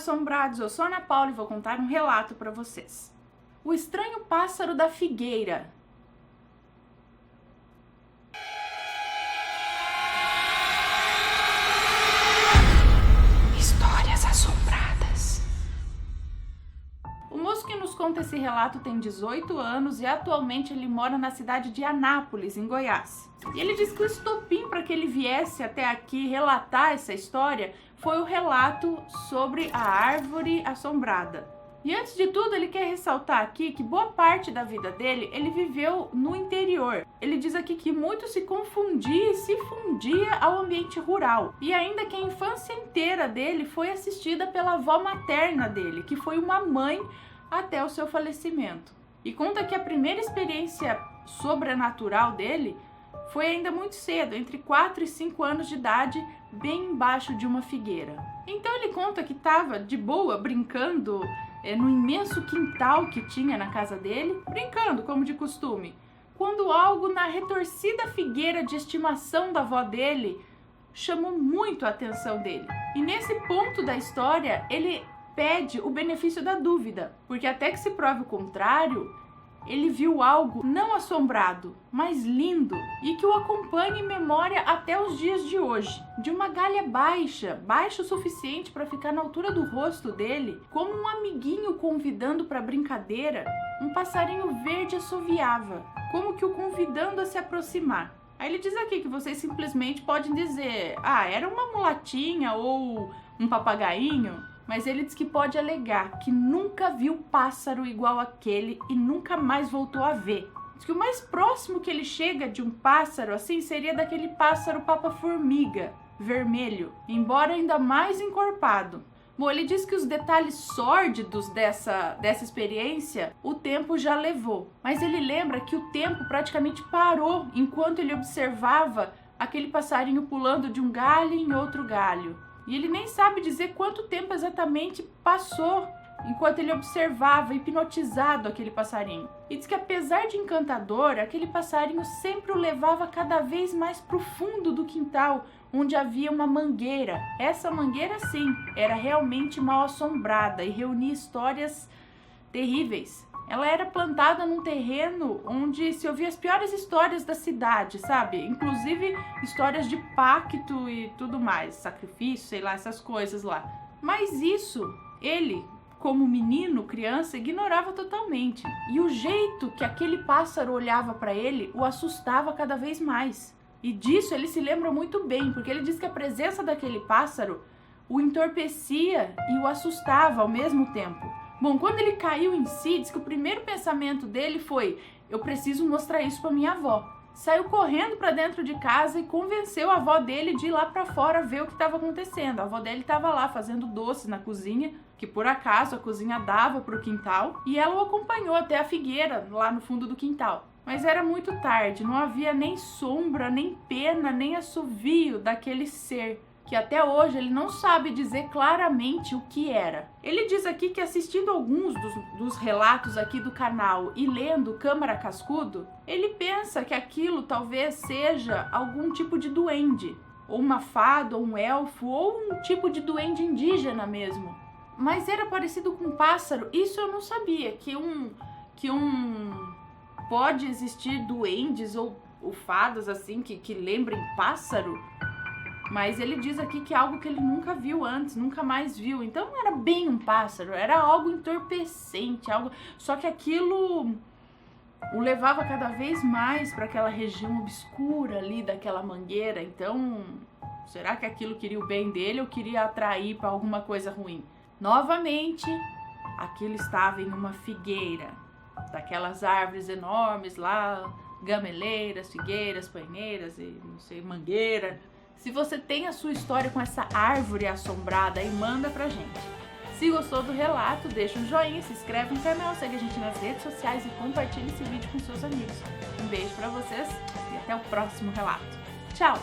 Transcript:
assombrados, eu sou a Ana Paula e vou contar um relato para vocês. O estranho pássaro da figueira. Histórias assombradas. O moço que nos conta esse relato tem 18 anos e atualmente ele mora na cidade de Anápolis, em Goiás. E ele diz que o estopim para que ele viesse até aqui relatar essa história foi o relato sobre a árvore assombrada. E antes de tudo, ele quer ressaltar aqui que boa parte da vida dele, ele viveu no interior. Ele diz aqui que muito se confundia e se fundia ao ambiente rural. E ainda que a infância inteira dele foi assistida pela avó materna dele, que foi uma mãe até o seu falecimento. E conta que a primeira experiência sobrenatural dele foi ainda muito cedo, entre 4 e 5 anos de idade, bem embaixo de uma figueira. Então ele conta que estava de boa brincando no imenso quintal que tinha na casa dele, brincando como de costume, quando algo na retorcida figueira de estimação da avó dele chamou muito a atenção dele. E nesse ponto da história, ele pede o benefício da dúvida, porque até que se prove o contrário, ele viu algo não assombrado, mas lindo, e que o acompanha em memória até os dias de hoje. De uma galha baixa o suficiente para ficar na altura do rosto dele, como um amiguinho convidando para brincadeira, um passarinho verde assoviava, como que o convidando a se aproximar. Aí ele diz aqui que vocês simplesmente podem dizer, era uma mulatinha ou um papagainho, mas ele diz que pode alegar que nunca viu pássaro igual aquele e nunca mais voltou a ver. Diz que o mais próximo que ele chega de um pássaro assim seria daquele pássaro papa-formiga, vermelho, embora ainda mais encorpado. Bom, ele diz que os detalhes sórdidos dessa experiência o tempo já levou, mas ele lembra que o tempo praticamente parou enquanto ele observava aquele passarinho pulando de um galho em outro galho. E ele nem sabe dizer quanto tempo exatamente passou enquanto ele observava, hipnotizado, aquele passarinho. E diz que apesar de encantador, aquele passarinho sempre o levava cada vez mais para o fundo do quintal, onde havia uma mangueira. Essa mangueira, sim, era realmente mal assombrada e reunia histórias terríveis. Ela era plantada num terreno onde se ouvia as piores histórias da cidade, sabe? Inclusive histórias de pacto e tudo mais, sacrifício, sei lá, essas coisas lá. Mas isso, ele, como menino, criança, ignorava totalmente. E o jeito que aquele pássaro olhava para ele o assustava cada vez mais. E disso ele se lembra muito bem, porque ele diz que a presença daquele pássaro o entorpecia e o assustava ao mesmo tempo. Bom, quando ele caiu em si, diz que o primeiro pensamento dele foi: eu preciso mostrar isso para minha avó. Saiu correndo para dentro de casa e convenceu a avó dele de ir lá para fora ver o que estava acontecendo. A avó dele estava lá fazendo doces na cozinha, que por acaso a cozinha dava para o quintal, e ela o acompanhou até a figueira lá no fundo do quintal. Mas era muito tarde, não havia nem sombra, nem pena, nem assovio daquele ser, que até hoje ele não sabe dizer claramente o que era. Ele diz aqui que assistindo alguns dos relatos aqui do canal e lendo Câmara Cascudo, ele pensa que aquilo talvez seja algum tipo de duende, ou uma fada, ou um elfo, ou um tipo de duende indígena mesmo. Mas era parecido com um pássaro, isso eu não sabia, que pode existir duendes ou fadas assim que lembrem pássaro. Mas ele diz aqui que é algo que ele nunca viu antes, nunca mais viu. Então não era bem um pássaro, era algo entorpecente, algo. Só que aquilo o levava cada vez mais para aquela região obscura ali daquela mangueira. Então, será que aquilo queria o bem dele ou queria atrair para alguma coisa ruim? Novamente, aquilo estava em uma figueira, daquelas árvores enormes lá, gameleiras, figueiras, paineiras e não sei, mangueira. Se você tem a sua história com essa árvore assombrada aí, manda pra gente. Se gostou do relato, deixa um joinha, se inscreve no canal, segue a gente nas redes sociais e compartilhe esse vídeo com seus amigos. Um beijo pra vocês e até o próximo relato. Tchau!